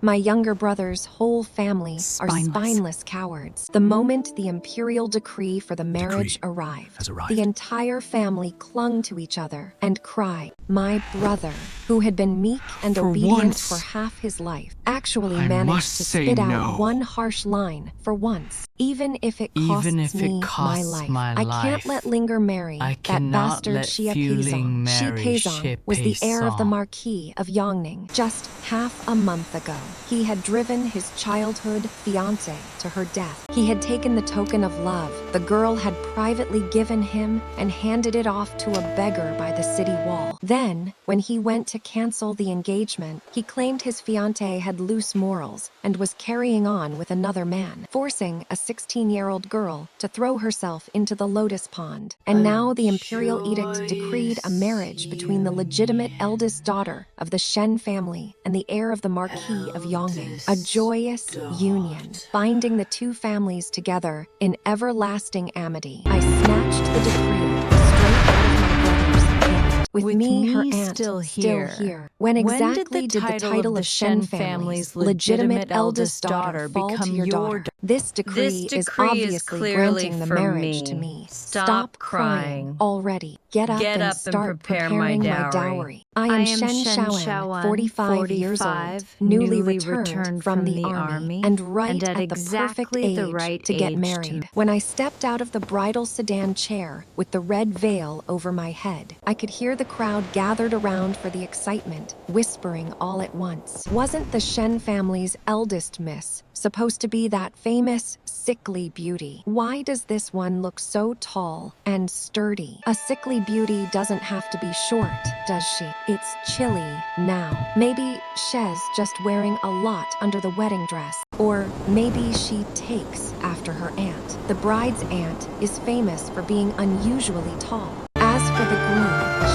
My younger brother's whole family are spineless cowards. The moment the imperial decree for the marriage arrived, the entire family clung to each other and cried. My brother, who had been meek and obedient for half his life, actually managed to spit out one harsh line for once. Even if it costs me my life, I can't let Ling'er marry that bastard Xie Peisong. Xie Peisong was the heir of the Marquis of Yongning. Just half a month ago, he had driven his childhood fiancée to her death. He had taken the token of love the girl had privately given him and handed it off to a beggar by the city wall. Then, when he went to cancel the engagement, he claimed his fiancée had loose morals and was carrying on with another man, forcing a 16-year-old girl to throw herself into the lotus pond. And now the imperial edict decreed a marriage between the legitimate eldest daughter of the Shen family and the heir of the Marquis of Yongning. A joyous union, binding the two families together in everlasting amity. I snatched the decree straight out of my brother's hand. With me, her aunt, still here. When exactly did the title of Shen family's legitimate eldest daughter fall to your daughter? This decree is obviously granting the marriage to me. Stop crying already. Get up and start preparing my dowry. I am Shen Shaoan, 45 years old, newly returned from the army, and right at the perfect age to get married. When I stepped out of the bridal sedan chair with the red veil over my head, I could hear the crowd gathered around for the excitement, whispering all at once. Wasn't the Shen family's eldest miss supposed to be that famous, sickly beauty? Why does this one look so tall and sturdy? A sickly beauty doesn't have to be short, does she? It's chilly now. Maybe She's just wearing a lot under the wedding dress. Or maybe she takes after her aunt. The bride's aunt is famous for being unusually tall. As for the groom,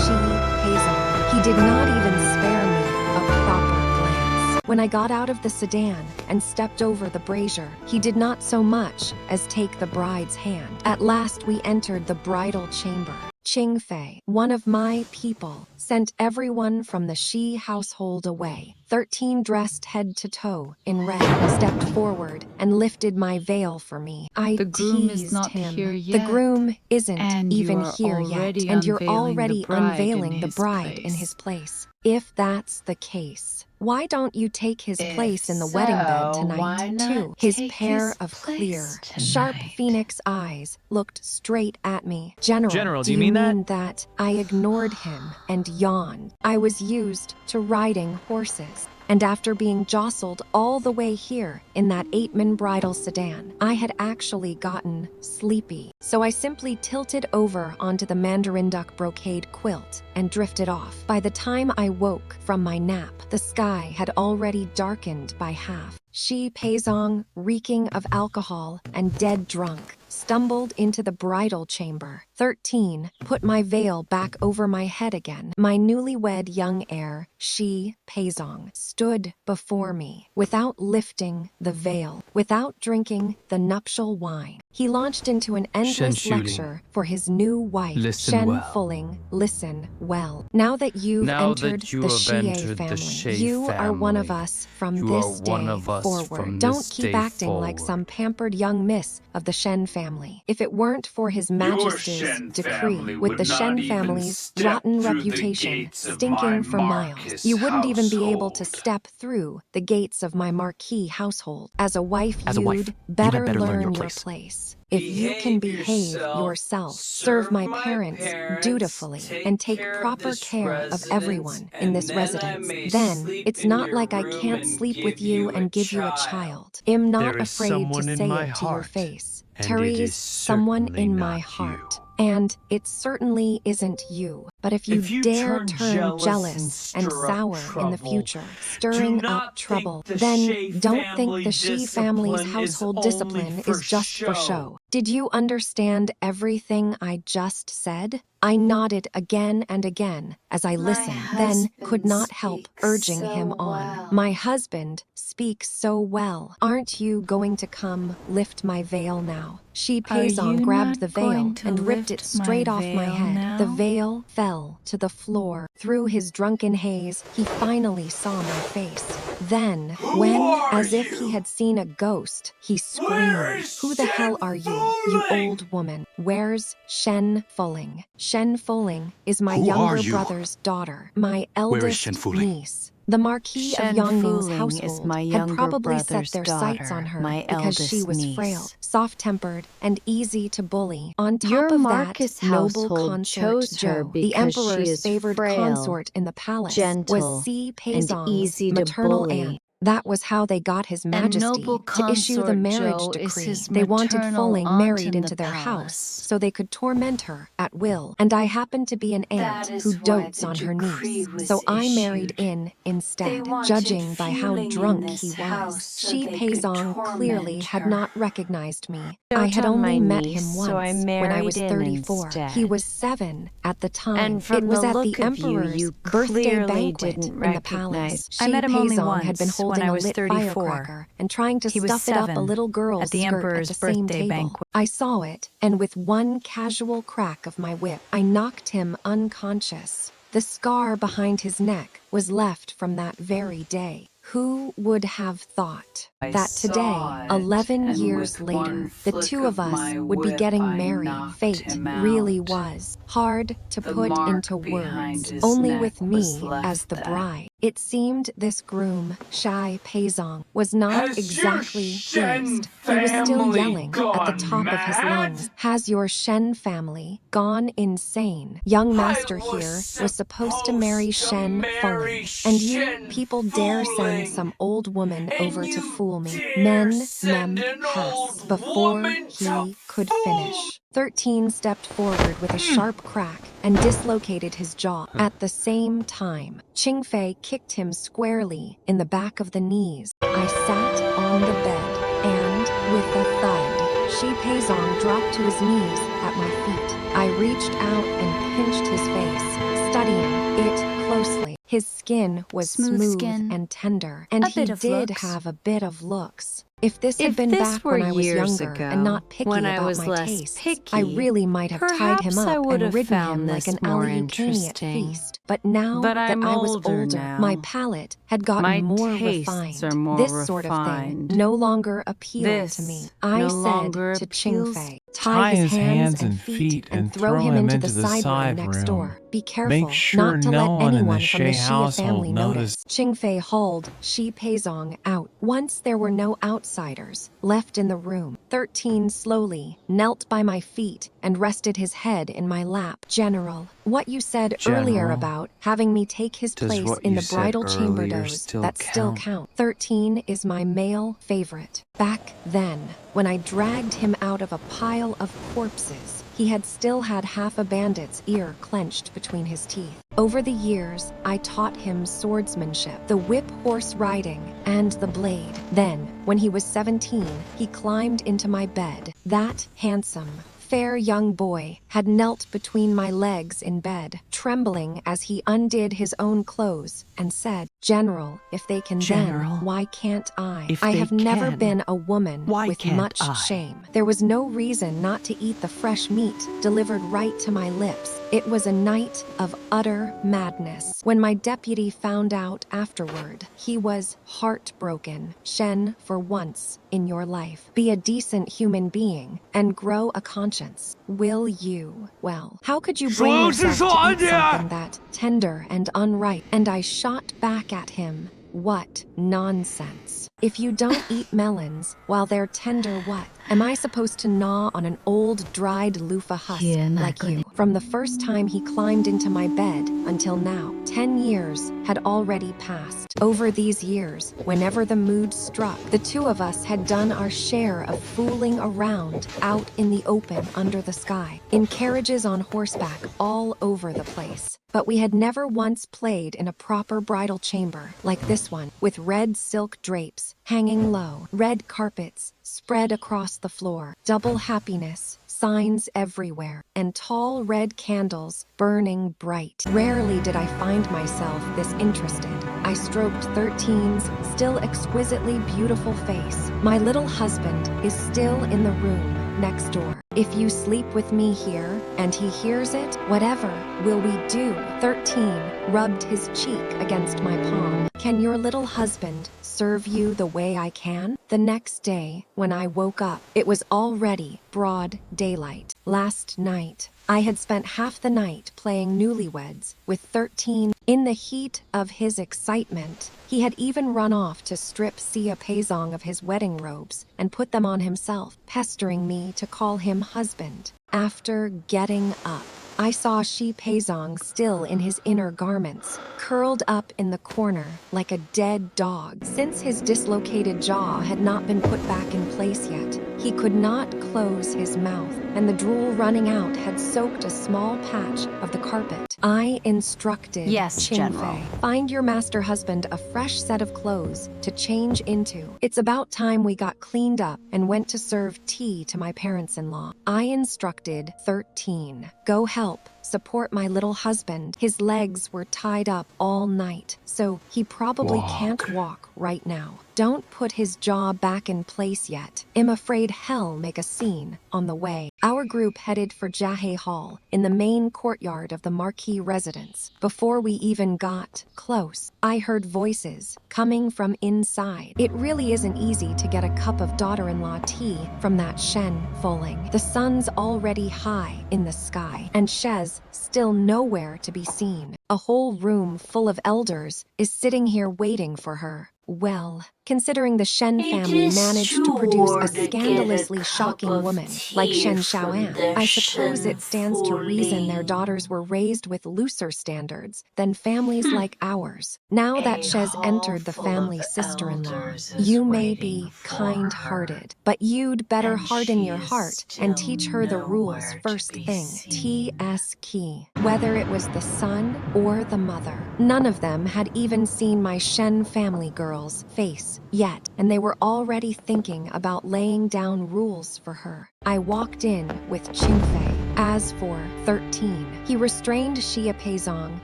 Xie Peisong, he did not even spare me a proper glance. When I got out of the sedan and stepped over the brazier, he did not so much as take the bride's hand. At last we entered the bridal chamber. Qingfei, one of my people, sent everyone from the Xie household away. 13 dressed head to toe in red, stepped forward and lifted my veil for me. I teased him. The groom isn't even here yet, and you're already unveiling the bride in his place. If that's the case, why don't you take his place in the wedding bed tonight, too? His pair of clear, sharp phoenix eyes looked straight at me. General, do you mean that? I ignored him and yawned. I was used to riding horses. And after being jostled all the way here in that 8-man bridal sedan, I had actually gotten sleepy. So I simply tilted over onto the mandarin duck brocade quilt and drifted off. By the time I woke from my nap, the sky had already darkened by half. Xie Peisong, reeking of alcohol and dead drunk, stumbled into the bridal chamber. 13, put my veil back over my head again. My newlywed young heir, Xie Peisong, stood before me, without lifting the veil, without drinking the nuptial wine. He launched into an endless lecture for his new wife, Shen Fulling. Listen well. Now that you've entered the Xie family, you are one of us from this day forward. Don't keep acting like some pampered young miss of the Shen family. If it weren't for His Majesty's decree, with the Shen family's rotten reputation stinking for miles, you wouldn't even be able to step through the gates of my Marquis household. As a wife, you'd better learn your place. If you can behave yourself, serve my parents dutifully, and take proper care of everyone in this residence, then it's not like I can't sleep with you and give you a child. I'm not afraid to say it to your face. Terry's someone in my heart. And it certainly isn't you. But if you dare turn jealous and sour in the future, stirring up trouble, then don't think the Xie family's household discipline is just for show. Did you understand everything I just said? I nodded again and again as I listened, then could not help urging him on. My husband speaks so well. Aren't you going to come lift my veil now? Xie Peisong grabbed the veil and ripped it straight off my head. The veil fell to the floor. Through his drunken haze, he finally saw my face. Then, when, as if he had seen a ghost, he screamed, "Who the hell are you, you old woman? Where's Shen Fuling?" Shen Fuling is my younger brother's daughter, my eldest niece. The Marquis of Yongning's household had probably set their sights on her because she was frail, soft-tempered, and easy to bully. On top of that, noble consort Zhou, the emperor's favored consort in the palace, was Xie Peisong's maternal aunt. That was how they got His Majesty to issue the marriage decree. They wanted Fuling married into their house so they could torment her at will. And I happened to be an aunt who dotes on her niece, so I married in instead, judging by how drunk he was. Xie Peisong clearly had not recognized me. I had only met him once when I was 34. He was 7 at the time. It was at the emperor's birthday banquet in the palace. Xie Peisong had been holding a lit firecracker and trying to stuff it up a little girl's skirt at the same table. I saw it, and with one casual crack of my whip, I knocked him unconscious. The scar behind his neck was left from that very day. Who would have thought that today, 11 years later, the two of us would be getting married? Fate really was hard to put into words, only with me as the bride. It seemed this groom, Xie Peisong, was not exactly pleased. He was still yelling at the top of his lungs, "Has your Shen family gone insane? Young master here was supposed to marry Shen Fuling, and you people dare send some old woman over to fool me." Men, mem, has, before he could finish. 13 stepped forward with a sharp crack and dislocated his jaw. At the same time, Qingfei kicked him squarely in the back of the knees. I sat on the bed, and, with a thud, Xie Peisong dropped to his knees at my feet. I reached out and pinched his face, studying it closely. His skin was smooth and tender, and he did have a bit of looks. If this had been back when I was younger and not picky about my tastes, I really might have tied him up and ridden him like an all-you-can-eat at feast. But now that I was older, my palate had gotten more refined. This sort of thing no longer appealed to me. I said to Qingfei, "Tie his hands and feet and throw him into the side room next door. Be careful not to let anyone from the Xie family notice." Qingfei hauled Xie Peisong out. Once there were no outsiders left in the room, 13 slowly knelt by my feet and rested his head in my lap. "General, what you said earlier about having me take his place in the bridal chamber does that still count. 13 is my male favorite. Back then, when I dragged him out of a pile of corpses, he had still had half a bandit's ear clenched between his teeth. Over the years, I taught him swordsmanship, the whip horse riding, and the blade. Then, when he was 17, he climbed into my bed. That handsome, fair young boy had knelt between my legs in bed, trembling as he undid his own clothes and said, "General, if they can then, why can't I? I have never been a woman with much shame." There was no reason not to eat the fresh meat delivered right to my lips. It was a night of utter madness. When my deputy found out afterward, he was heartbroken. "Shen, for once in your life, be a decent human being and grow a conscience. Will you? Well, how could you bring yourself to eat something that tender and unripe?" And I shot back at him. "What nonsense. If you don't eat melons while they're tender, what? Am I supposed to gnaw on an old dried loofah husk like you?" From the first time he climbed into my bed until now, 10 years had already passed. Over these years, whenever the mood struck, the two of us had done our share of fooling around out in the open under the sky, in carriages on horseback all over the place. But we had never once played in a proper bridal chamber like this one, with red silk drapes hanging low, red carpets spread across the floor, double happiness signs everywhere, and tall red candles burning bright. Rarely did I find myself this interested. I stroked 13's still exquisitely beautiful face. My little husband is still in the room next door. If you sleep with me here, and he hears it, whatever will we do? 13 rubbed his cheek against my palm. Can your little husband serve you the way I can? The next day, when I woke up, it was already broad daylight. Last night, I had spent half the night playing newlyweds with 13. In the heat of his excitement, he had even run off to strip Xie Peisong of his wedding robes and put them on himself, pestering me to call him husband. After getting up, I saw Xie Peisong still in his inner garments, curled up in the corner like a dead dog. Since his dislocated jaw had not been put back in place yet, he could not close his mouth, and the drool running out had soaked a small patch of the carpet. I instructed General. Find your master husband a fresh set of clothes to change into. It's about time we got cleaned up and went to serve tea to my parents-in-law. I instructed 13. Go help support my little husband. His legs were tied up all night, so he probably can't walk right now. Don't put his jaw back in place yet. I'm afraid he'll make a scene on the way. Our group headed for Jiahe Hall in the main courtyard of the Marquis residence. Before we even got close, I heard voices coming from inside. It really isn't easy to get a cup of daughter-in-law tea from that Shen Foling. The sun's already high in the sky, and She's still nowhere to be seen. A whole room full of elders is sitting here waiting for her. Well, considering the Shen family managed to produce a scandalously shocking woman like Shen Xiaoan, I suppose it stands to reason their daughters were raised with looser standards than families like ours. Now that She's entered the family sister-in-law, you may be kind-hearted, but you'd better harden your heart and teach her the rules first thing. T.S. key. Whether it was the son or the mother, none of them had even seen my Shen family girl's face yet, and they were already thinking about laying down rules for her. I walked in with Qingfei. As for 13, he restrained Xie Peisong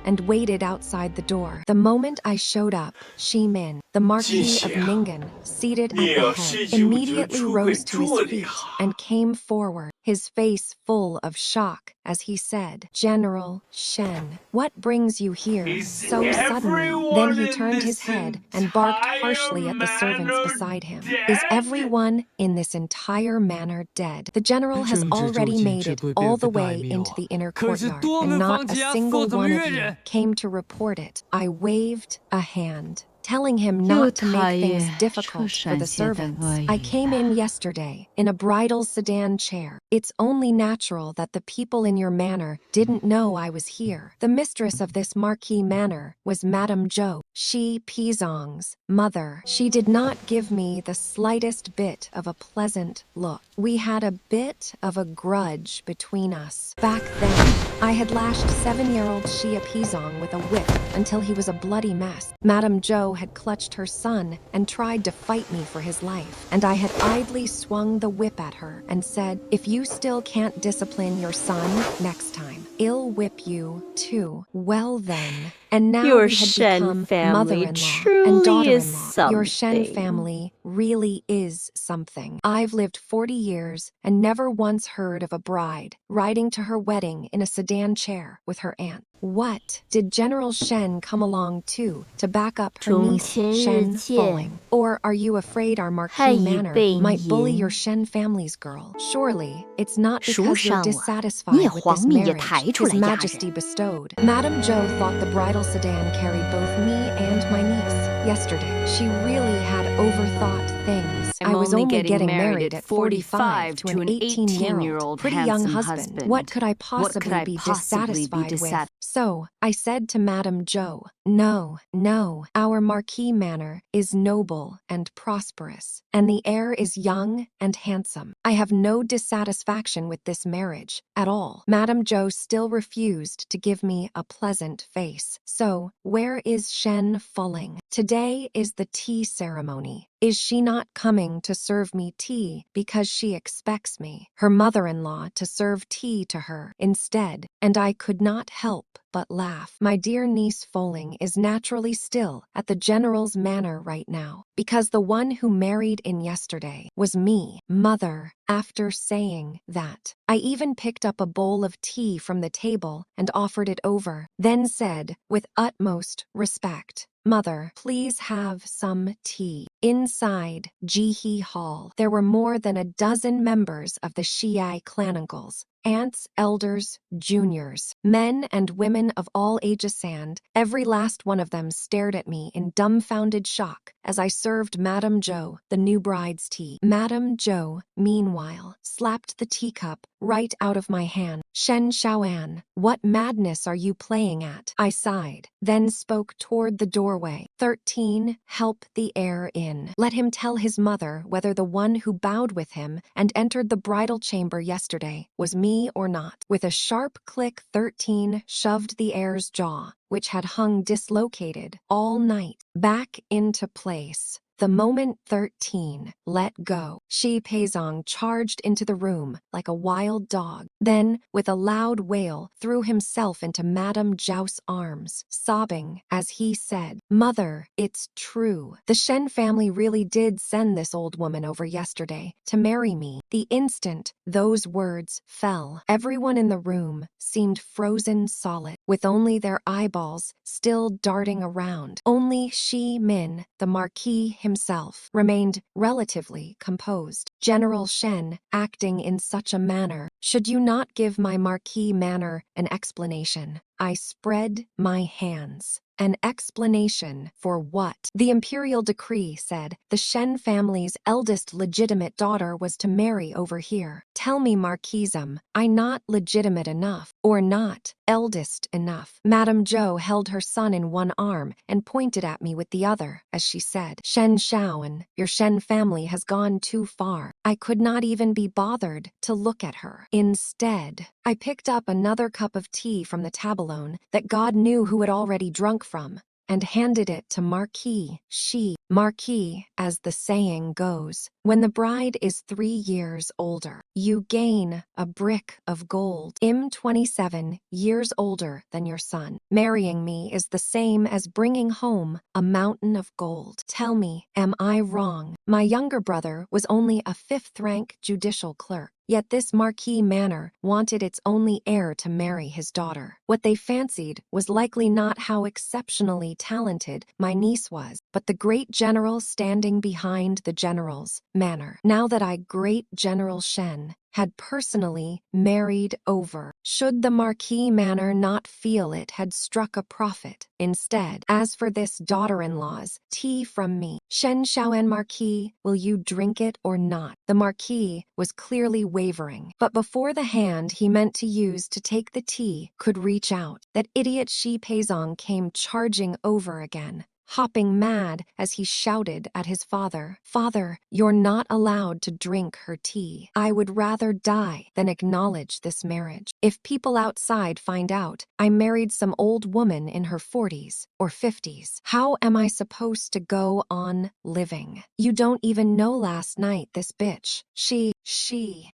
and waited outside the door. The moment I showed up, Xi Min, the Marquis of Ning'er, seated at the head, immediately rose to his feet and came forward, his face full of shock as he said, General Shen, what brings you here so suddenly? Then he turned his head and barked harshly at the servants beside him. Is everyone in this entire manor dead? The general has already made it all the way into the inner courtyard, and not a single one of you came to report it. I waved a hand, telling him not to make things difficult for the servants. I came in yesterday in a bridal sedan chair. It's only natural that the people in your manor didn't know I was here. The mistress of this Marquis manor was Madame Zhou, Xie Peisong's mother. She did not give me the slightest bit of a pleasant look. We had a bit of a grudge between us. Back then, I had lashed 7-year-old Xie Peisong with a whip until he was a bloody mess. Madame Zhou had clutched her son and tried to fight me for his life, and I had idly swung the whip at her and said, if you still can't discipline your son next time, I'll whip you too. Well then, and now Your we had Shen become family mother-in-law and truly is daughter-in-law. Your Shen something. family really is something. I've lived 40 years and never once heard of a bride riding to her wedding in a sedan chair with her aunt. What? Did General Shen come along too to back up her niece Shen Foling? Or are you afraid our Marquis manor might bully your Shen family's girl? Surely it's not because you're dissatisfied with this marriage His Majesty bestowed. Madame Zhou thought the bridal sedan carried both me and my niece yesterday. She really had overthought things. I was only getting married at 45 to an 18-year-old, pretty young husband. What could I possibly be dissatisfied with? So, I said to Madame Zhou, no, no, our Marquis manor is noble and prosperous, and the heir is young and handsome. I have no dissatisfaction with this marriage at all. Madame Zhou still refused to give me a pleasant face. So, where is Shen Fuling? Today is the tea ceremony. Is she not coming to serve me tea because she expects me, her mother-in-law, to serve tea to her instead? And I could not help but laugh. My dear niece Foling is naturally still at the general's manor right now, because the one who married in yesterday was me. Mother, after saying that, I even picked up a bowl of tea from the table and offered it over, then said, with utmost respect, Mother, please have some tea. Inside Jihe Hall, there were more than a dozen members of the Xie clanancles, aunts, elders, juniors, men and women of all ages, and every last one of them stared at me in dumbfounded shock as I served Madame Zhou the new bride's tea. Madame Zhou, meanwhile, slapped the teacup right out of my hand. Shen Shaoan, what madness are you playing at? I sighed, then spoke toward the doorway. 13, help the heir in. Let him tell his mother whether the one who bowed with him and entered the bridal chamber yesterday was me or not. With a sharp click, 13 shoved the heir's jaw, which had hung dislocated all night, back into place. The moment 13 let go, Xie Peisong charged into the room like a wild dog. Then, with a loud wail, threw himself into Madame Zhao's arms, sobbing as he said, Mother, it's true. The Shen family really did send this old woman over yesterday to marry me. The instant those words fell, everyone in the room seemed frozen solid, with only their eyeballs still darting around. Only Shi Min, the Marquis himself, remained relatively composed. General Shen, acting in such a manner, should you not give my Marquis manor an explanation? I spread my hands. An explanation for what? The imperial decree said the Shen family's eldest legitimate daughter was to marry over here. Tell me, Marquisum, I not legitimate enough, or not eldest enough? Madame Zhou held her son in one arm and pointed at me with the other as she said, Shen Shaoan, your Shen family has gone too far. I could not even be bothered to look at her. Instead, I picked up another cup of tea from the tableau that God knew who had already drunk from, and handed it to Marquis Xi. Marquis, as the saying goes, when the bride is 3 years older, you gain a brick of gold. I'm 27 years older than your son. Marrying me is the same as bringing home a mountain of gold. Tell me, am I wrong? My younger brother was only a 5th-rank judicial clerk. Yet this Marquis manor wanted its only heir to marry his daughter. What they fancied was likely not how exceptionally talented my niece was, but the great general standing behind the general's manor. Now that great General Shen had personally married over, should the Marquis manor not feel it had struck a profit instead? As for this daughter-in-law's tea from me, Shen Shaoan Marquis, will you drink it or not? The Marquis was clearly wavering, but before the hand he meant to use to take the tea could reach out, that idiot Xie Peisong came charging over again, hopping mad as he shouted at his father, Father, you're not allowed to drink her tea. I would rather die than acknowledge this marriage. If people outside find out I married some old woman in her 40s or 50s, how am I supposed to go on living? You don't even know last night this bitch. She.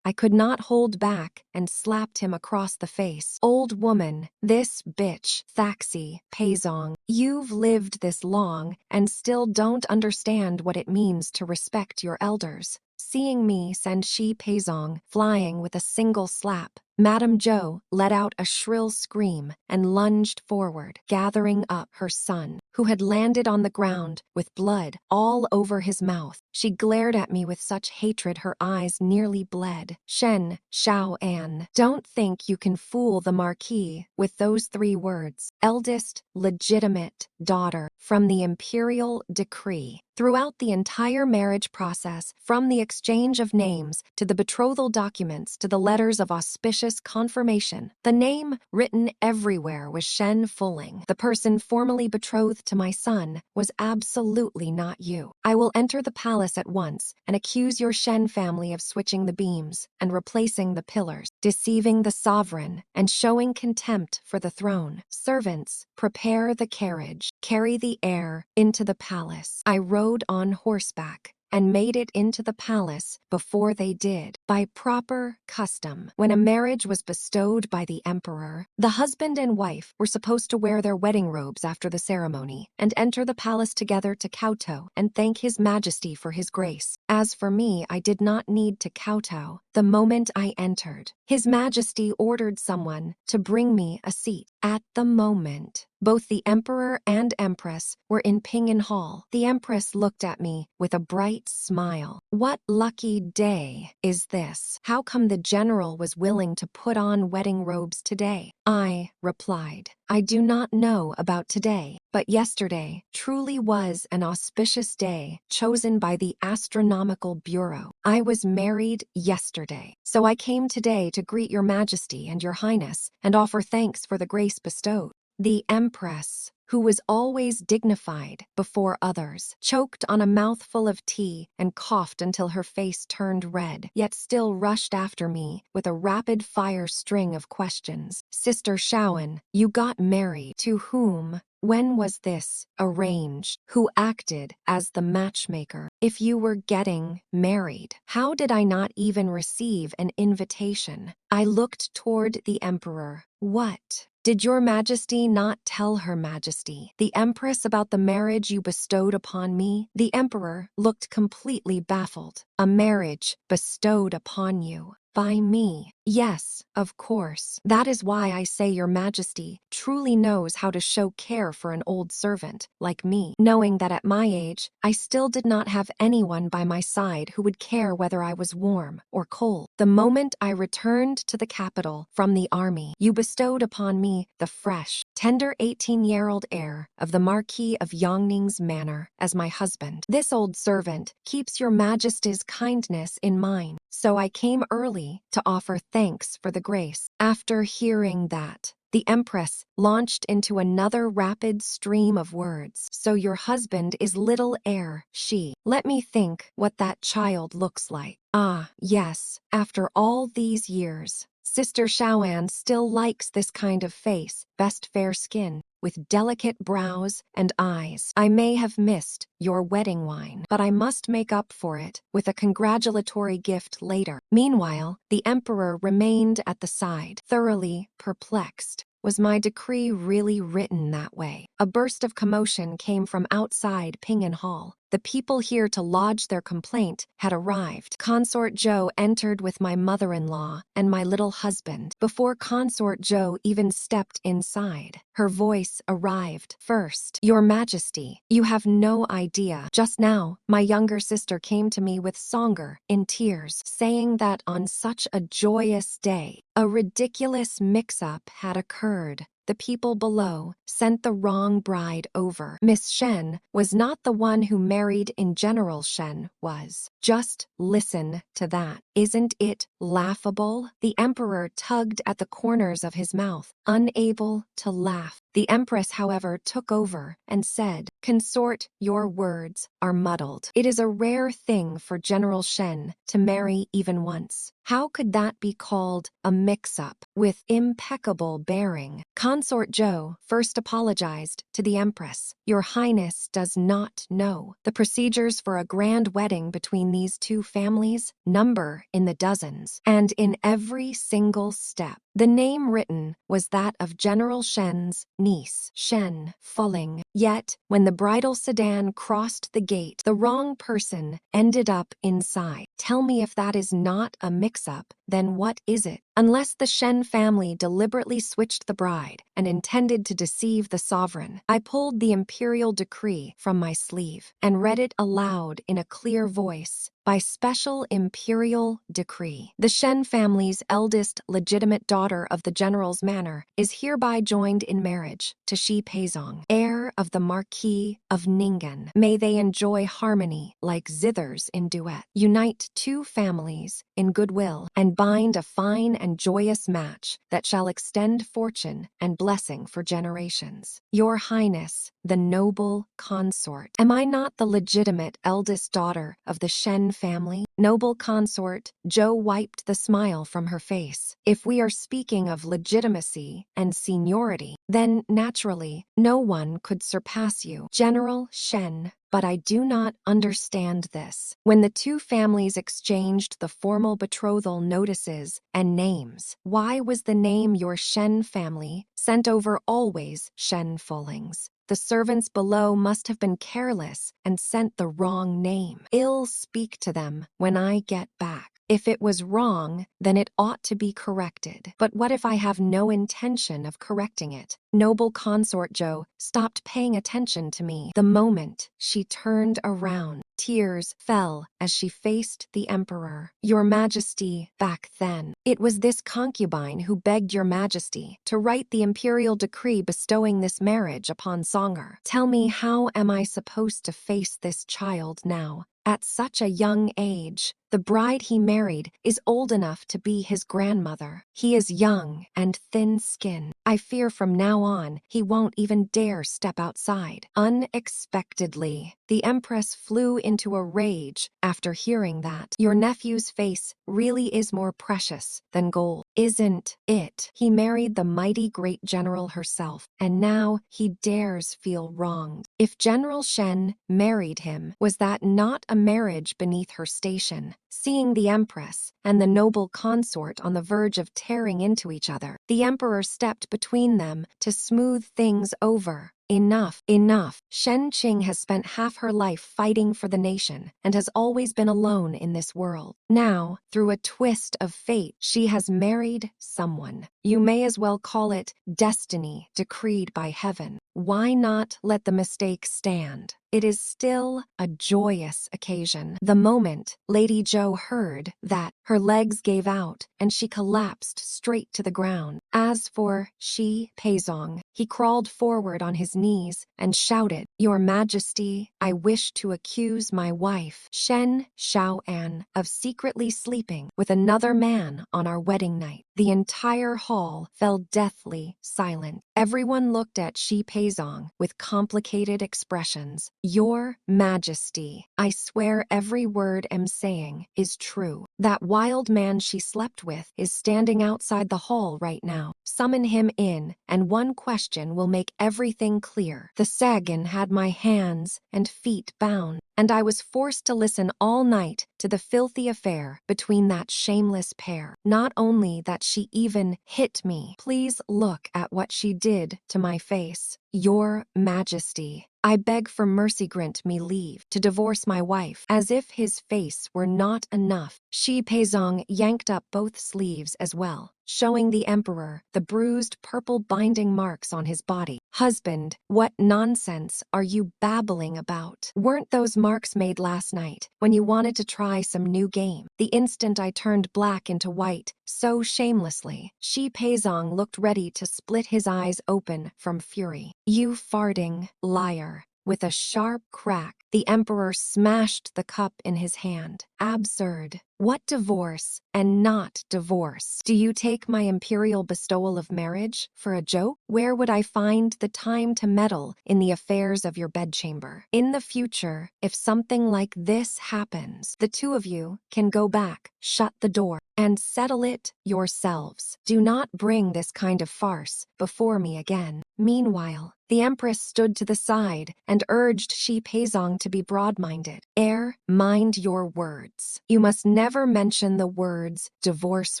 I could not hold back and slapped him across the face. Old woman, this bitch, Xie Peisong, you've lived this long and still don't understand what it means to respect your elders. Seeing me send Xie Peisong flying with a single slap, Madame Zhou let out a shrill scream and lunged forward, gathering up her son. who had landed on the ground with blood all over his mouth. She glared at me with such hatred her eyes nearly bled. Shen, Xiao An, don't think you can fool the Marquis with those 3 words. Eldest, legitimate, daughter, from the imperial decree. Throughout the entire marriage process, from the exchange of names to the betrothal documents to the letters of auspicious confirmation, the name written everywhere was Shen Fuling. The person formally betrothed to my son was absolutely not you. I will enter the palace at once and accuse your Shen family of switching the beams and replacing the pillars, deceiving the sovereign and showing contempt for the throne. Servants, prepare the carriage, carry the heir into the palace. I rode on horseback and made it into the palace before they did. By proper custom, when a marriage was bestowed by the emperor, the husband and wife were supposed to wear their wedding robes after the ceremony and enter the palace together to kowtow and thank His Majesty for his grace. As for me, I did not need to kowtow. The moment I entered, His Majesty ordered someone to bring me a seat. At the moment, both the emperor and empress were in Ping'an Hall. The empress looked at me with a bright smile. What lucky day is this? How come the general was willing to put on wedding robes today? I replied, I do not know about today, but yesterday truly was an auspicious day chosen by the Astronomical Bureau. I was married yesterday, so I came today to greet your Majesty and your Highness and offer thanks for the grace bestowed. The empress, who was always dignified before others, choked on a mouthful of tea and coughed until her face turned red, yet still rushed after me with a rapid-fire string of questions. Sister Shaoan, you got married. To whom? When was this arranged? Who acted as the matchmaker? If you were getting married, how did I not even receive an invitation? I looked toward the emperor. What? Did your Majesty not tell Her Majesty, the Empress, about the marriage you bestowed upon me? The Emperor looked completely baffled. A marriage bestowed upon you. By me. Yes, of course. That is why I say your Majesty truly knows how to show care for an old servant like me, knowing that at my age, I still did not have anyone by my side who would care whether I was warm or cold. The moment I returned to the capital from the army, you bestowed upon me the fresh, tender 18-year-old heir of the Marquis of Yongning's manor as my husband. This old servant keeps your Majesty's kindness in mind, so I came early to offer thanks for the grace. After hearing that, the Empress launched into another rapid stream of words. So your husband is little heir, Xie. Let me think what that child looks like. Ah, yes, after all these years, Sister Shaoan still likes this kind of face, best fair skin, with delicate brows and eyes. I may have missed your wedding wine, but I must make up for it with a congratulatory gift later. Meanwhile, the Emperor remained at the side, thoroughly perplexed. Was my decree really written that way? A burst of commotion came from outside Ping'an Hall. The people here to lodge their complaint had arrived. Consort Zhou entered with my mother-in-law and my little husband. Before Consort Zhou even stepped inside, her voice arrived first. Your Majesty, you have no idea. Just now, my younger sister came to me with Songer in tears, saying that on such a joyous day, a ridiculous mix-up had occurred. The people below sent the wrong bride over. Miss Shen was not the one who married in General Shen was. Just listen to that. Isn't it laughable? The Emperor tugged at the corners of his mouth, unable to laugh. The Empress, however, took over and said, Consort, your words are muddled. It is a rare thing for General Shen to marry even once. How could that be called a mix-up? With impeccable bearing, Consort Zhou first apologized to the Empress. Your Highness does not know. The procedures for a grand wedding between these two families number in the dozens, and in every single step, the name written was that of General Shen's niece, Shen Fuling. Yet, when the bridal sedan crossed the gate, the wrong person ended up inside. Tell me if that is not a mix mix-up, then what is it? Unless the Shen family deliberately switched the bride and intended to deceive the sovereign. I pulled the imperial decree from my sleeve and read it aloud in a clear voice. By special imperial decree, the Shen family's eldest legitimate daughter of the general's manor is hereby joined in marriage to Xie Peisong, heir of the Marquis of Ning'er. May they enjoy harmony like zithers in duet, unite two families in goodwill, and bind a fine and joyous match that shall extend fortune and blessing for generations. Your Highness, the noble consort, am I not the legitimate eldest daughter of the Shen family? Noble consort, Zhou wiped the smile from her face. If we are speaking of legitimacy and seniority, then naturally no one could surpass you, General Shen. But I do not understand this. When the two families exchanged the formal betrothal notices and names, why was the name your Shen family sent over always Shen Fullings? The servants below must have been careless and sent the wrong name. I'll speak to them when I get back. If it was wrong, then it ought to be corrected. But what if I have no intention of correcting it? Noble consort Zhou stopped paying attention to me the moment she turned around. Tears fell as she faced the emperor. Your Majesty, back then, it was this concubine who begged your Majesty to write the imperial decree bestowing this marriage upon Ling'er. Tell me, how am I supposed to face this child now? At such a young age, the bride he married is old enough to be his grandmother. He is young and thin-skinned. I fear from now on he won't even dare step outside. Unexpectedly, the Empress flew into a rage after hearing that. Your nephew's face really is more precious than gold, isn't it? He married the mighty great general herself, and now he dares feel wronged. If General Shen married him, was that not a marriage beneath her station? Seeing the Empress and the noble consort on the verge of tearing into each other, the Emperor stepped between them to smooth things over. Enough, enough. Shen Qing has spent half her life fighting for the nation and has always been alone in this world. Now, through a twist of fate, she has married someone. You may as well call it destiny decreed by heaven. Why not let the mistake stand? It is still a joyous occasion. The moment Lady Zhou heard that, her legs gave out and she collapsed straight to the ground. As for Xie Peisong, he crawled forward on his knees and shouted, Your Majesty, I wish to accuse my wife, Shen Shaoan, of secretly sleeping with another man on our wedding night. The entire hall fell deathly silent. Everyone looked at Xie Peisong with complicated expressions. Your Majesty, I swear every word I'm saying is true. That wild man she slept with is standing outside the hall right now. Summon him in, and one question will make everything clear. The Sagan had my hands and feet bound, and I was forced to listen all night to the filthy affair between that shameless pair. Not only that, she even hit me. Please look at what she did to my face. Your Majesty, I beg for mercy, grant me leave to divorce my wife. As if his face were not enough, Xie Peisong yanked up both sleeves as well, showing the emperor the bruised purple binding marks on his body. Husband, what nonsense are you babbling about? Weren't those marks made last night when you wanted to try some new game? The instant I turned black into white, so shamelessly, Xie Peisong looked ready to split his eyes open from fury. You farting liar. With a sharp crack, the emperor smashed the cup in his hand. Absurd. What divorce and not divorce? Do you take my imperial bestowal of marriage for a joke? Where would I find the time to meddle in the affairs of your bedchamber? In the future, if something like this happens, the two of you can go back, shut the door, and settle it yourselves. Do not bring this kind of farce before me again. Meanwhile, the Empress stood to the side and urged Xie Peisong to be broad-minded. Heir, mind your words. You must never mention the words divorce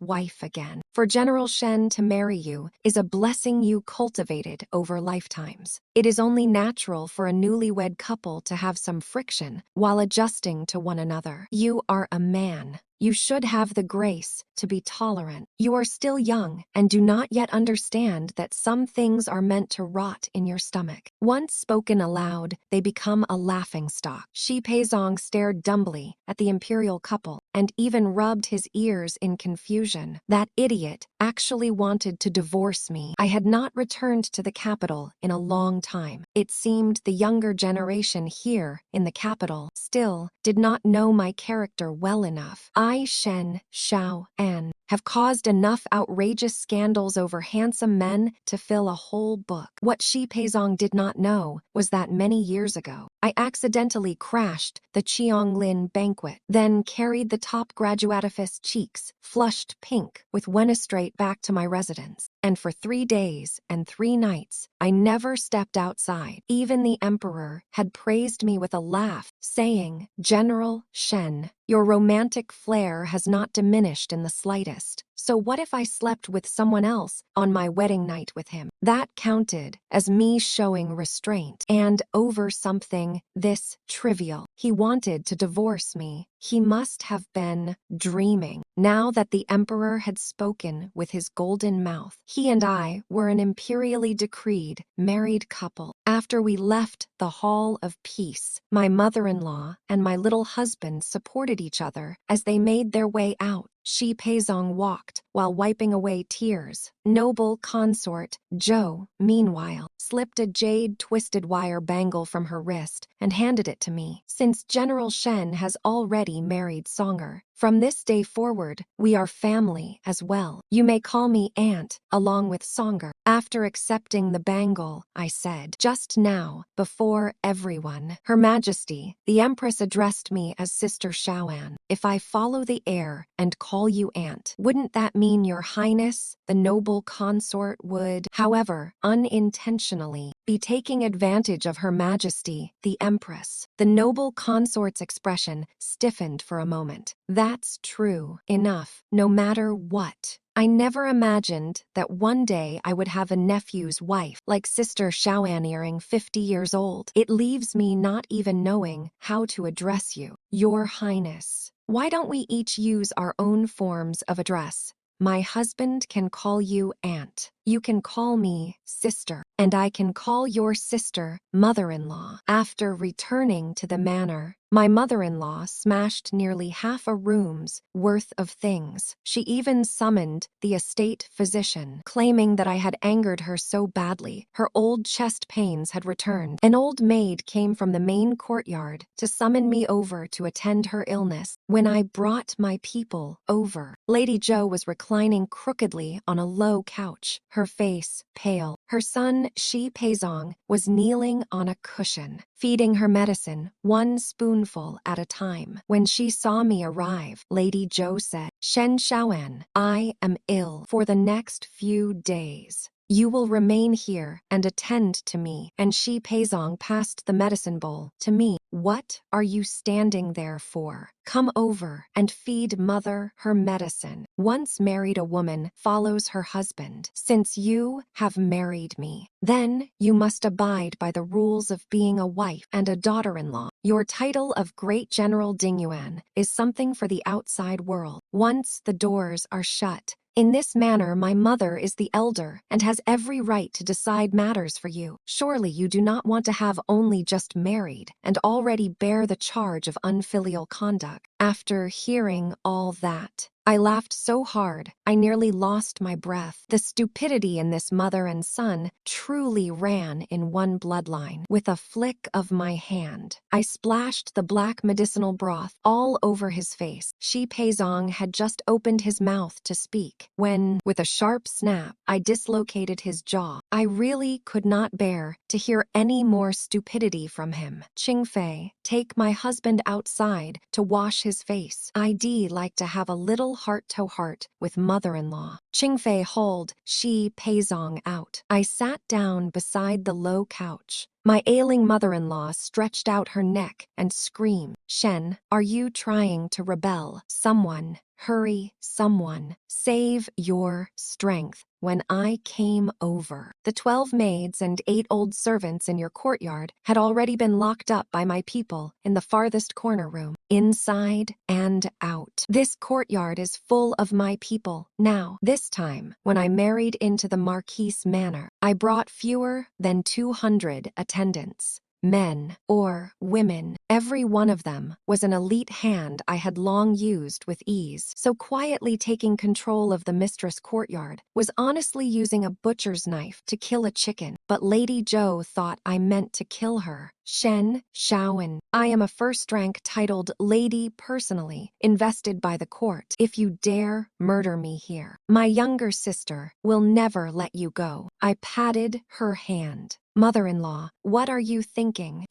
wife again. For General Shen to marry you is a blessing you cultivated over lifetimes. It is only natural for a newlywed couple to have some friction while adjusting to one another. You are a man. You should have the grace to be tolerant. You are still young and do not yet understand that some things are meant to rot in your stomach. Once spoken aloud, they become a laughingstock. Xie Peisong stared dumbly at the imperial couple and even rubbed his ears in confusion. That idiot actually wanted to divorce me. I had not returned to the capital in a long time. It seemed the younger generation here in the capital still did not know my character well enough. I, Shen, Xiao, An, have caused enough outrageous scandals over handsome men to fill a whole book. What Xie Peisong did not know was that many years ago, I accidentally crashed the Qianglin banquet, then carried the top graduatifus cheeks, flushed pink, with Wenestrate back to my residence. And for 3 days and 3 nights, I never stepped outside. Even the emperor had praised me with a laugh, saying, "General Shen, your romantic flair has not diminished in the slightest. So what if I slept with someone else on my wedding night with him?" That counted as me showing restraint. And over something this trivial. He wanted to divorce me. He must have been dreaming. Now that the emperor had spoken with his golden mouth, he and I were an imperially decreed married couple. After we left the Hall of Peace, my mother-in-law and my little husband supported each other as they made their way out. Xie Peisong walked while wiping away tears. Noble consort Zhou, meanwhile, slipped a jade twisted wire bangle from her wrist and handed it to me. "Since General Shen has already married Songer, from this day forward, we are family as well. You may call me Aunt, along with Songer." After accepting the bangle, I said, "Just now, before everyone, Her Majesty, the Empress addressed me as Sister Shaoan. If I follow the heir and call you Aunt, wouldn't that mean Your Highness, the noble consort, would, however, unintentionally, be taking advantage of Her Majesty, the Empress?" The noble consort's expression stiffened for a moment. "That's true enough, no matter what. I never imagined that one day I would have a nephew's wife like Sister Shaoan nearing 50 years old. It leaves me not even knowing how to address you. Your Highness. Why don't we each use our own forms of address? My husband can call you Aunt. You can call me Sister, and I can call your sister Mother-in-law." After returning to the manor, my mother-in-law smashed nearly half a room's worth of things. She even summoned the estate physician, claiming that I had angered her so badly her old chest pains had returned. An old maid came from the main courtyard to summon me over to attend her illness. When I brought my people over, Lady Zhou was reclining crookedly on a low couch, her face pale. Her son, Xie Peisong, was kneeling on a cushion, feeding her medicine, one spoonful at a time. When she saw me arrive, Lady Zhou said, "Shen Shaoan, I am ill for the next few days. You will remain here and attend to me." And Xie Peisong passed the medicine bowl to me. "What are you standing there for? Come over and feed mother her medicine. Once married a woman follows her husband. Since you have married me, then you must abide by the rules of being a wife and a daughter-in-law. Your title of Great General Dingyuan is something for the outside world. Once the doors are shut, in this manner my mother is the elder and has every right to decide matters for you. Surely you do not want to have only just married and already bear the charge of unfilial conduct." After hearing all that, I laughed so hard I nearly lost my breath. The stupidity in this mother and son truly ran in one bloodline. With a flick of my hand, I splashed the black medicinal broth all over his face. Xie Peisong had just opened his mouth to speak when, with a sharp snap, I dislocated his jaw. I really could not bear to hear any more stupidity from him. "Qingfei, take my husband outside to wash his face. I'd like to have a little heart-to-heart with mother-in-law." Qingfei hauled Xie Peisong out. I sat down beside the low couch. My ailing mother-in-law stretched out her neck and screamed. Shen, are you trying to rebel? Someone, hurry, someone, save your strength. When I came over, the 12 maids and 8 old servants in your courtyard had already been locked up by my people in the farthest corner room, inside and out. This courtyard is full of my people now. This time, when I married into the Marquise manor, I brought fewer than 200 attendants. Men or women, every one of them was an elite hand I had long used with ease. So quietly taking control of the mistress courtyard was honestly using a butcher's knife to kill a chicken. But Lady Zhou thought I meant to kill her. Shen, Shaoan, I am a first-rank titled lady personally, invested by the court. If you dare murder me here, my younger sister will never let you go. I patted her hand. Mother-in-law, what are you thinking?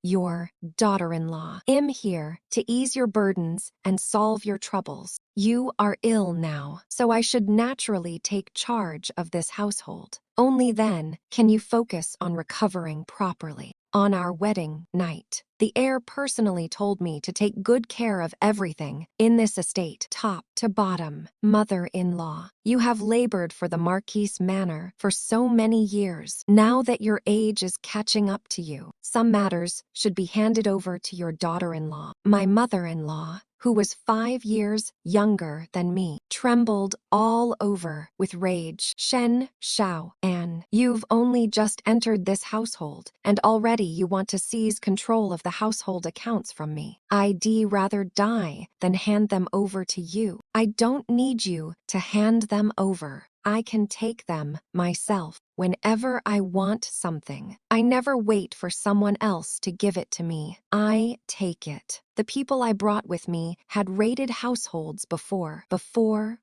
Your daughter-in-law. Here to ease your burdens and solve your troubles. You are ill now, so I should naturally take charge of this household. Only then can you focus on recovering properly. On our wedding night, the heir personally told me to take good care of everything in this estate, top to bottom. Mother-in-law, you have labored for the Marquise manor for so many years. Now that your age is catching up to you, some matters should be handed over to your daughter-in-law. My mother-in-law, who was 5 years younger than me, trembled all over with rage. Shen, Shaoan, you've only just entered this household, and already you want to seize control of the household accounts from me. I'd rather die than hand them over to you. I don't need you to hand them over. I can take them myself whenever I want something. I never wait for someone else to give it to me. I take it. The people I brought with me had raided households before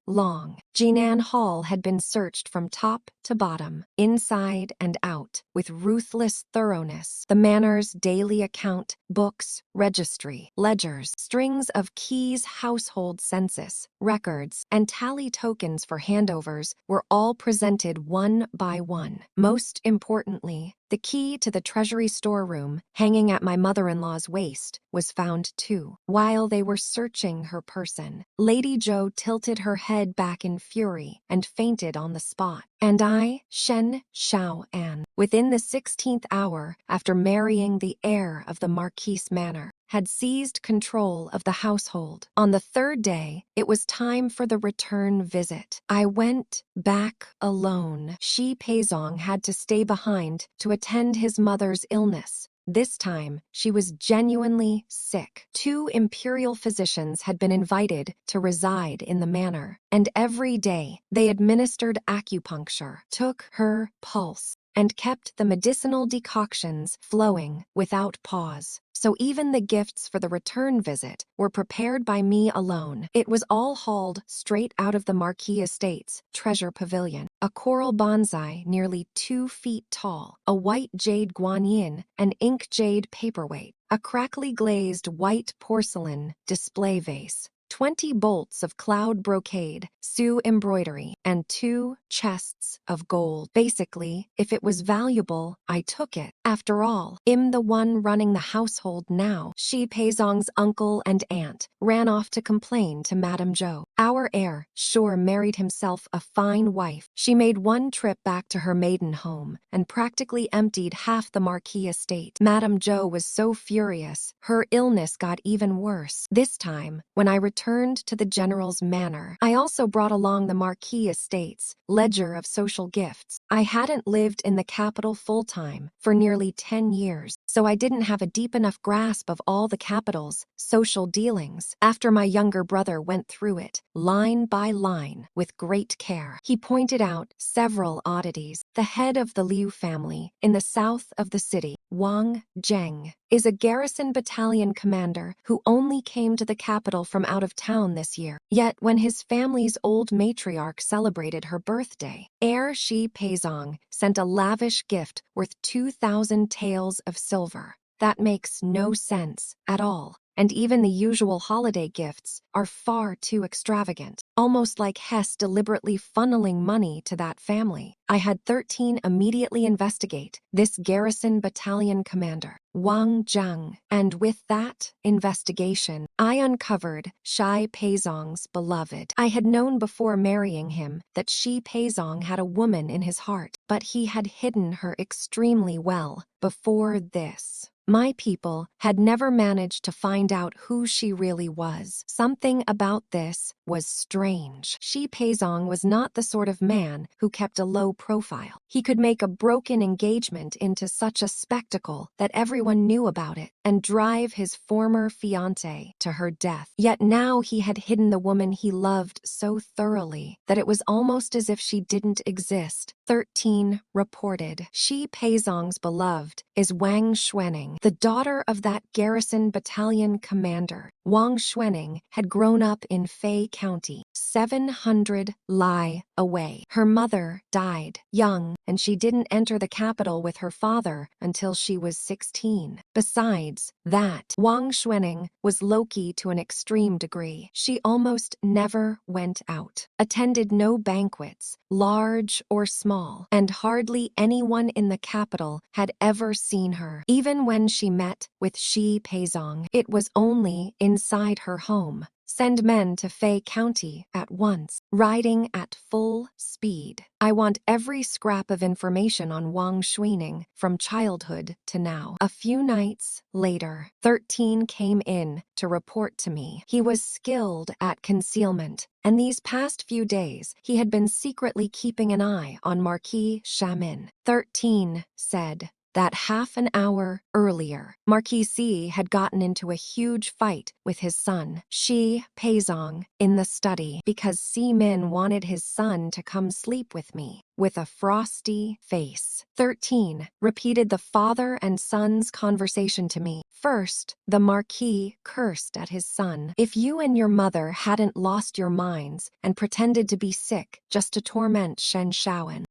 long. Jinan Hall had been searched from top to bottom, inside and out, with ruthless thoroughness. The manor's daily account, books, registry, ledgers, strings of keys, household census, records, and tally tokens for handovers were all presented one by one. Most importantly, the key to the treasury storeroom, hanging at my mother-in-law's waist, was found too. While they were searching her person, Lady Zhou tilted her head back in fury and fainted on the spot. And I, Shen, Shaoan, within the 16th hour after marrying the heir of the Marquise manor, had seized control of the household. On the 3rd day, it was time for the return visit. I went back alone. Xie Peisong had to stay behind to attend his mother's illness. This time, she was genuinely sick. 2 imperial physicians had been invited to reside in the manor, and every day they administered acupuncture, took her pulse, and kept the medicinal decoctions flowing without pause. So even the gifts for the return visit were prepared by me alone. It was all hauled straight out of the Marquis Estate's treasure pavilion. A coral bonsai nearly 2 feet tall, a white jade guanyin, an ink jade paperweight, a crackly glazed white porcelain display vase, 20 bolts of cloud brocade, Sioux embroidery, and 2 chests of gold. Basically, if it was valuable, I took it. After all, I'm the one running the household now. Xie Peisong's uncle and aunt ran off to complain to Madame Zhou. Our heir sure married himself a fine wife. She made one trip back to her maiden home and practically emptied half the Marquis estate. Madame Zhou was so furious, her illness got even worse. This time, when I returned to the general's manor, I also brought along the Marquis estate's ledger of social gifts. I hadn't lived in the capital full-time for nearly 10 years, so I didn't have a deep enough grasp of all the capital's social dealings. After my younger brother went through it, line by line, with great care, he pointed out several oddities. The head of the Liu family in the south of the city, Wang Zheng, is a garrison battalion commander who only came to the capital from out of town this year. Yet when his family's old matriarch celebrated her birthday, heir Xie Peisong sent a lavish gift worth 2,000 taels of silver. That makes no sense at all. and even the usual holiday gifts are far too extravagant, almost like Hess deliberately funneling money to that family. I had 13 immediately investigate this garrison battalion commander, Wang Zhang, and with that investigation, I uncovered Xie Peisong's beloved. I had known before marrying him that Xie Peisong had a woman in his heart, but he had hidden her extremely well before this. My people had never managed to find out who she really was. Something about this was strange. Xie Peisong was not the sort of man who kept a low profile. He could make a broken engagement into such a spectacle that everyone knew about it and drive his former fiancée to her death. Yet now he had hidden the woman he loved so thoroughly that it was almost as if she didn't exist. 13 reported. Xie Peisong's beloved is Wang Xuening, the daughter of that garrison battalion commander. Wang Xuening had grown up in Fei County, 700 li away. Her mother died young, and she didn't enter the capital with her father until she was 16. Besides that, Wang Xuening was low-key to an extreme degree. She almost never went out, attended no banquets, large or small, and hardly anyone in the capital had ever seen her. Even when she met with Xie Peisong, it was only inside her home. Send men to Fei County at once, riding at full speed. I want every scrap of information on Wang Xuening from childhood to now. A few nights later, 13 came in to report to me. He was skilled at concealment, and these past few days he had been secretly keeping an eye on Marquis Shamin. 13 said that half an hour earlier, Marquis Xie had gotten into a huge fight with his son, Xie Peisong, in the study because Xie Min wanted his son to come sleep with me. With a frosty face, 13 repeated the father and son's conversation to me. First, the Marquis cursed at his son. If you and your mother hadn't lost your minds and pretended to be sick just to torment Shen,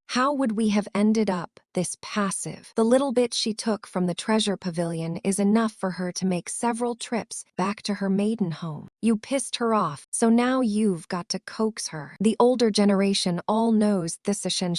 how would we have ended up this passive? The little bit she took from the treasure pavilion is enough for her to make several trips back to her maiden home. You pissed her off, so now you've got to coax her. The older generation all knows this Shen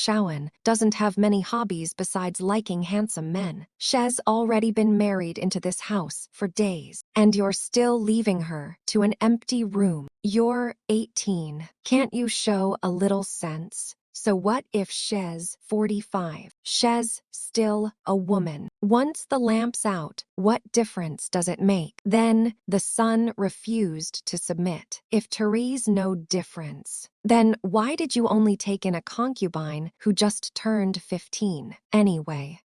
doesn't have many hobbies besides liking handsome men. She's already been married into this house for days, and you're still leaving her to an empty room. You're 18. Can't you show a little sense? So what if She's 45? She's still a woman. Once the lamp's out, what difference does it make? Then the son refused to submit. If Therese no difference, then why did you only take in a concubine who just turned 15? Anyway,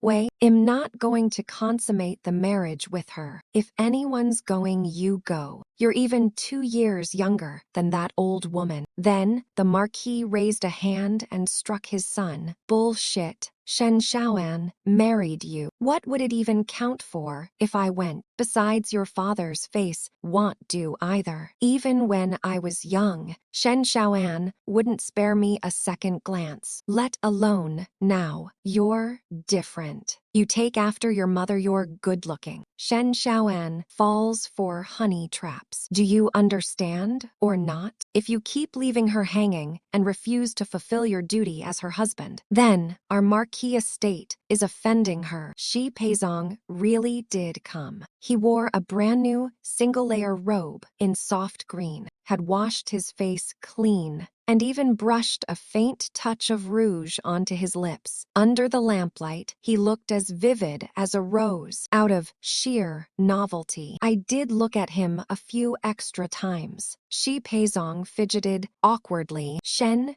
I'm not going to consummate the marriage with her. If anyone's going, you go. You're even 2 years younger than that old woman. Then the Marquis raised a hand and struck his son. Bullshit. Shen married you. What would it even count for if I went? Besides, your father's face won't do either. Even when I was young, Shen wouldn't spare me a second glance, let alone now. You're different. You take after your mother, you're good-looking. Shen falls for honey traps. Do you understand or not? If you keep leaving her hanging and refuse to fulfill your duty as her husband, then our Marquis estate is offending her. Xie Peisong really did come. He wore a brand new single-layer robe in soft green, had washed his face clean, and even brushed a faint touch of rouge onto his lips. Under the lamplight, he looked as vivid as a rose, out of sheer novelty. I did look at him a few extra times. Xie Peisong fidgeted awkwardly. Shen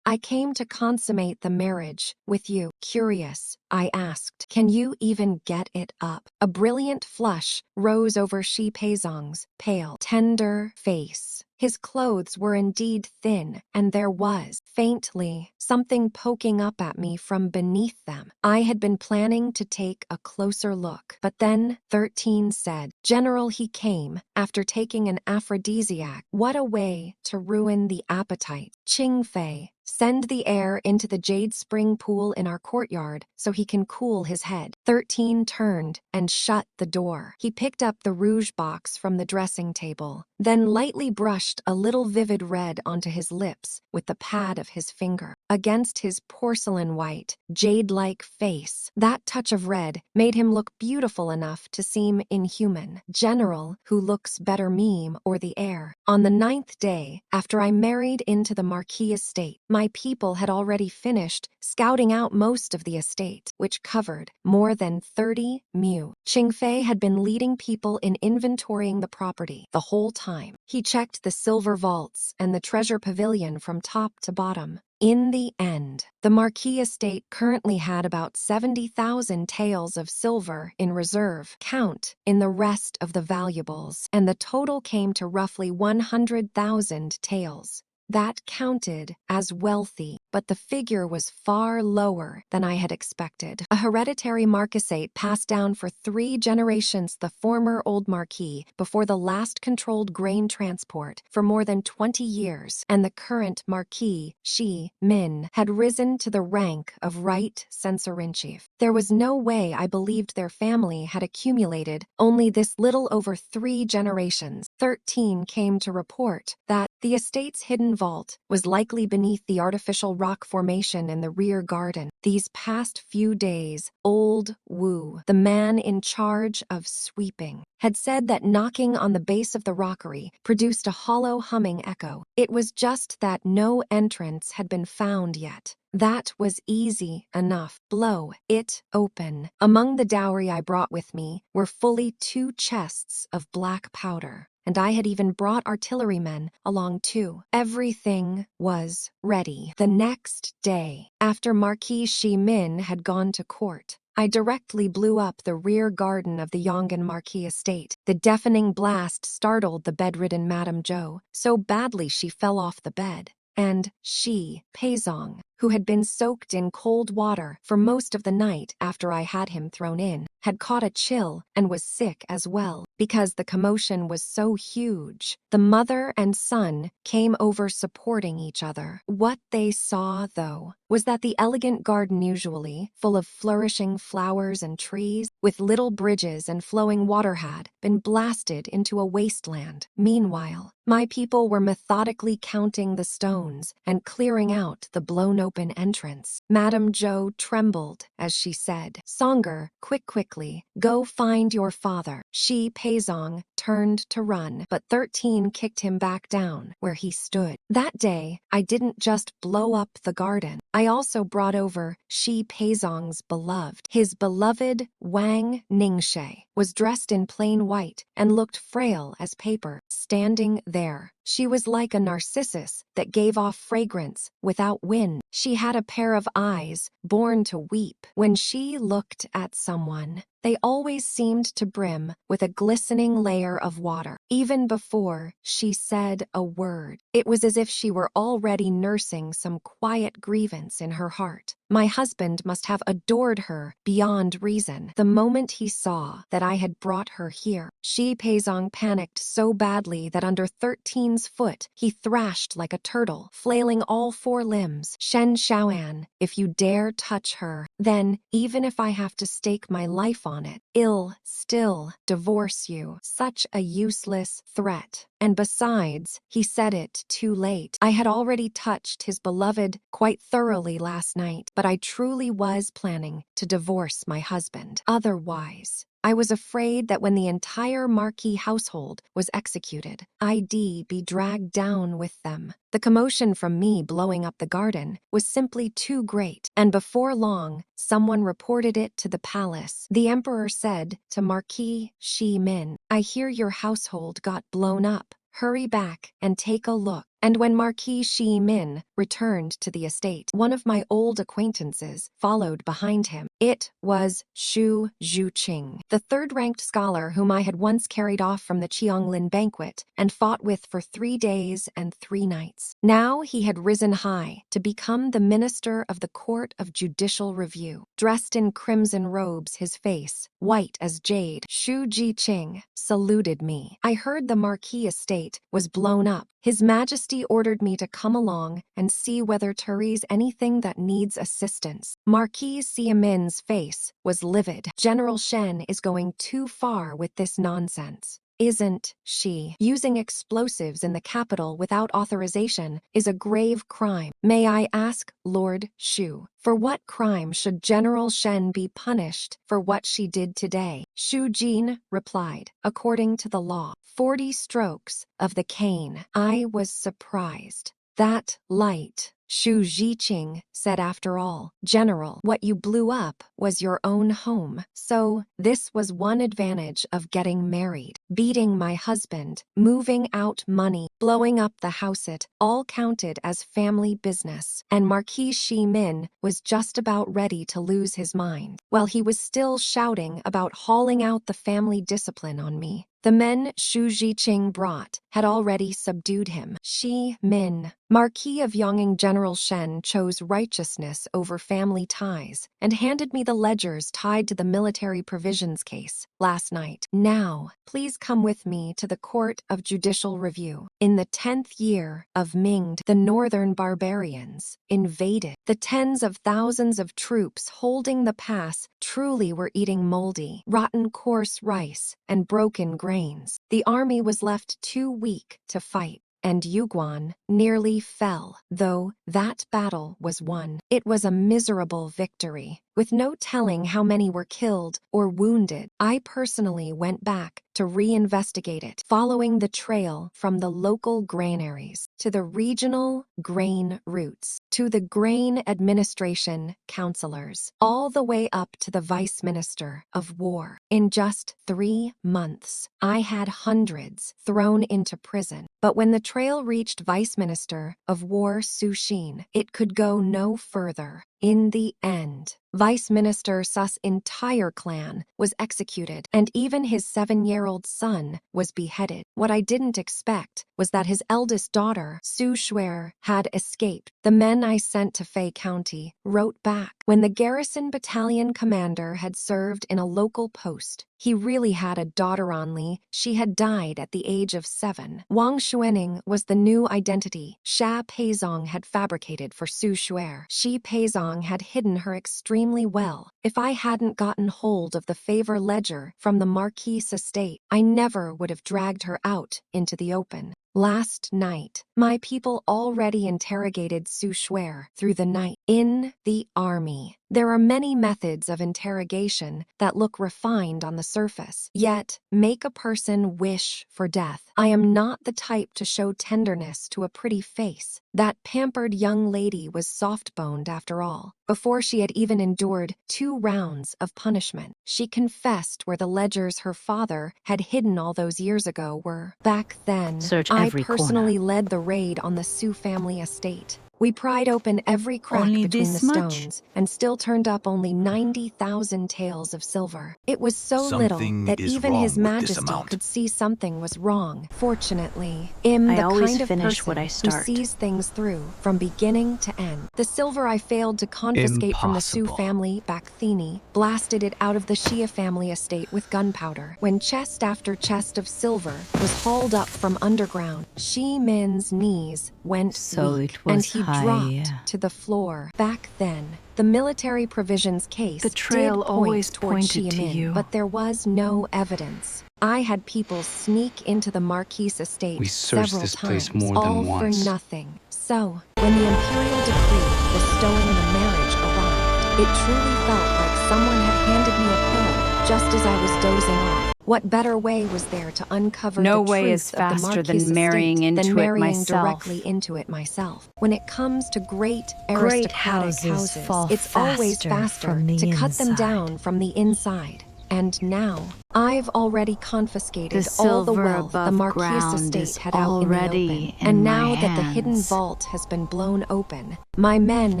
I came to consummate the marriage with you. Curious, I asked, can you even get it up? A brilliant flush rose over Xie Peisong's pale, tender face. His clothes were indeed thin, and there was, faintly, something poking up at me from beneath them. I had been planning to take a closer look, but then 13 said, General, he came after taking an aphrodisiac. What a way to ruin the appetite. Qingfei Send the heir into the jade spring pool in our courtyard so he can cool his head. 13 turned and shut the door. He picked up the rouge box from the dressing table, then lightly brushed a little vivid red onto his lips with the pad of his finger. Against his porcelain white, jade-like face, that touch of red made him look beautiful enough to seem inhuman. General who looks better meme or the heir. On the 9th day, after I married into the Marquis estate, my people had already finished scouting out most of the estate, which covered more than 30 mu. Qingfei had been leading people in inventorying the property the whole time. He checked the silver vaults and the treasure pavilion from top to bottom. In the end, the Marquis estate currently had about 70,000 taels of silver in reserve, count in the rest of the valuables, and the total came to roughly 100,000 taels. That counted as wealthy, but the figure was far lower than I had expected. A hereditary marquisate passed down for 3 generations, the former old marquis before the last controlled grain transport for more than 20 years, and the current marquis, Xie Min, had risen to the rank of right censor-in-chief. There was no way I believed their family had accumulated only this little over 3 generations. 13 came to report that the estate's hidden vault was likely beneath the artificial rock formation in the rear garden. These past few days, old Wu, the man in charge of sweeping, had said that knocking on the base of the rockery produced a hollow humming echo. It was just that no entrance had been found yet. That was easy enough. Blow it open. Among the dowry I brought with me were fully 2 chests of black powder, and I had even brought artillerymen along too. Everything was ready. The next day, after Marquis Xie Min had gone to court, I directly blew up the rear garden of the Yongning Marquis estate. The deafening blast startled the bedridden Madame Zhou so badly she fell off the bed, and Xie Peisong, who had been soaked in cold water for most of the night after I had him thrown in, had caught a chill and was sick as well. Because the commotion was so huge, the mother and son came over supporting each other. What they saw, though, was that the elegant garden, usually full of flourishing flowers and trees, with little bridges and flowing water, had been blasted into a wasteland. Meanwhile, my people were methodically counting the stones and clearing out the blown-open entrance. Madame Zhou trembled as she said, "Songer, quickly, go find your father." Xie Peisong turned to run, but 13 kicked him back down where he stood. That day, I didn't just blow up the garden. I also brought over Xie Peisong's beloved. His beloved Wang Ningxie was dressed in plain white and looked frail as paper. Standing there, she was like a narcissus that gave off fragrance without wind. She had a pair of eyes born to weep. When she looked at someone, they always seemed to brim with a glistening layer of water. Even before she said a word, it was as if she were already nursing some quiet grievance in her heart. My husband must have adored her beyond reason the moment he saw that I had brought her here. Xie Peisong panicked so badly that under 13's foot he thrashed like a turtle, flailing all 4 limbs. "Shen Xiaoan, if you dare touch her, then, even if I have to stake my life on it, I'll still divorce you." Such a useless threat. And besides, he said it too late. I had already touched his beloved quite thoroughly last night, but I truly was planning to divorce my husband. Otherwise, I was afraid that when the entire Marquis household was executed, I'd be dragged down with them. The commotion from me blowing up the garden was simply too great, and before long, someone reported it to the palace. The emperor said to Marquis Xie Min, "I hear your household got blown up. Hurry back and take a look." And when Marquis Xie Min returned to the estate, one of my old acquaintances followed behind him. It was Xu Zhuqing, the 3rd-ranked scholar whom I had once carried off from the Qianglin banquet and fought with for 3 days and 3 nights. Now he had risen high to become the minister of the Court of Judicial Review. Dressed in crimson robes, his face white as jade, Xu Zhiqing saluted me. "I heard the Marquis estate was blown up. His Majesty Majesty ordered me to come along and see whether Turi's anything that needs assistance. Marquis Xie Min's face was livid. General Shen is going too far with this nonsense. Isn't she? Using explosives in the capital without authorization is a grave crime. May I ask, Lord Shu, for what crime should General Shen be punished for what she did today? Shu Jin replied, according to the law, 40 strokes of the cane. I was surprised. That light. Shu Jiqing said, after all, General, what you blew up was your own home. So, this was one advantage of getting married. Beating my husband, moving out money, blowing up the house, it all counted as family business. And Marquis Xie Min was just about ready to lose his mind. While he was still shouting about hauling out the family discipline on me, the men Shu Jiqing brought had already subdued him. Xie Min, Marquis of Yongning General Shen, chose righteousness over family ties and handed me the ledgers tied to the military provisions case last night. Now, please come with me to the Court of Judicial Review. In the 10th year of Ming, the northern barbarians invaded. The tens of thousands of troops holding the pass truly were eating moldy, rotten coarse rice and broken grains. The army was left too weak to fight, and Yuguan nearly fell, though that battle was won. It was a miserable victory, with no telling how many were killed or wounded. I personally went back to reinvestigate it, following the trail from the local granaries to the regional grain routes, to the grain administration councilors, all the way up to the vice minister of war. In just 3 months, I had hundreds thrown into prison. But when the trail reached Vice Minister of War Su Xin, it could go no further. In the end, Vice Minister Su's entire clan was executed, and even his 7-year-old son was beheaded. What I didn't expect was that his eldest daughter, Su Shuer, had escaped. The men I sent to Fei County wrote back. When the garrison battalion commander had served in a local post, he really had a daughter only. She had died at the age of 7. Wang Xuening was the new identity Xie Peisong had fabricated for Su Shuer. Xie Peisong had hidden her extremely well. If I hadn't gotten hold of the favor ledger from the Marquis estate, I never would have dragged her out into the open. Last night, my people already interrogated Su Shuer through the night. In the army, there are many methods of interrogation that look refined on the surface, yet make a person wish for death. I am not the type to show tenderness to a pretty face. That pampered young lady was soft-boned after all. Before she had even endured 2 rounds of punishment, she confessed where the ledgers her father had hidden all those years ago were. Back then, I personally led the raid on the Su family estate. We pried open every crack between the stones and still turned up only 90,000 taels of silver. It was so little that even His Majesty could see something was wrong. Fortunately, I'm the kind of person who sees things through from beginning to end. The silver I failed to confiscate from the Su family Bakthini blasted it out of the Xie family estate with gunpowder. When chest after chest of silver was hauled up from underground, Xie Min's knees went weak, and he dropped to the floor. Back then, the military provisions case did point toward Xie Min, but there was no evidence. I had people sneak into the Marquis estate several times, all for nothing. So, when the imperial decree bestowing the marriage arrived, it truly felt like someone had handed me a pillow just as I was dozing off. What better way was there to uncover the truth of the Marquis estate than marrying directly into it myself? When it comes to great aristocratic houses, it's always faster to cut them down from the inside. And now, I've already confiscated all the wealth the Marquis estate had out in the open. And now that the hidden vault has been blown open, my men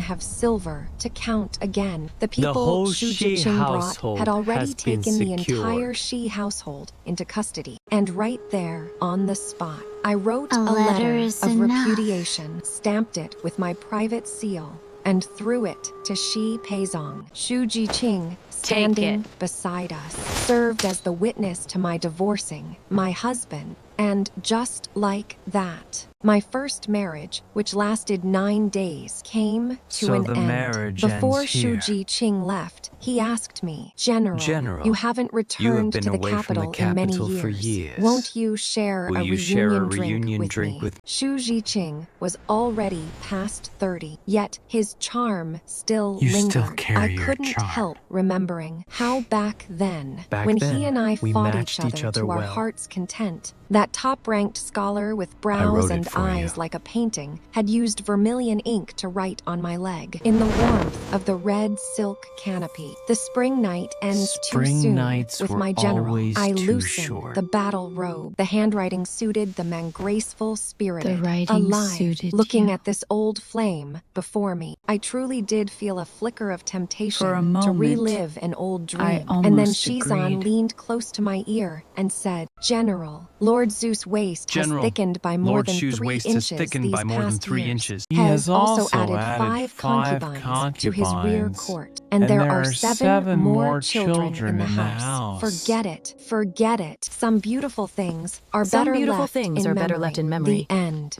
have silver to count again. The people Xu Jiqing brought had already taken the entire Xi household into custody. And right there, on the spot, I wrote a letter of repudiation, stamped it with my private seal, and threw it to Xie Peisong. Xu Jiqing, standing beside us, served as the witness to my divorcing my husband, and just like that, My first marriage, which lasted 9 days, came to an the end. marriage Before ends here. Xie Peisong left, he asked me, General, you haven't returned been to the away from the capital in many capital for years. years. Won't you share Will a you share a reunion reunion drink drink with me? Xie Peisong was already past 30, yet his charm still You lingered. still carry I your couldn't charm. help remembering how back then, Back when then, he and I we fought matched each other to our well. heart's content, that top-ranked scholar with wrote brows it and for eyes you. like a painting had used vermilion ink to write on my leg. In the warmth of the red silk canopy, the spring night ends too Spring soon. nights With were my general, always I too loosened short. the battle robe. The handwriting suited the man graceful, spirited, The writing alive. suited Looking you. at this old flame before me, I truly did feel a flicker of temptation For a to moment, relive an old dream. I And then almost Shizan agreed. leaned close to my ear and said, General, Lord Zeus' waist has General, thickened by more Lord than Shu's 3 waist has inches thickened these by more than past 3 years. inches. He has also added 5 concubines to his rear concubines. court, and there are 7 more children in the house. Forget it. Some beautiful things are better left in memory. The end.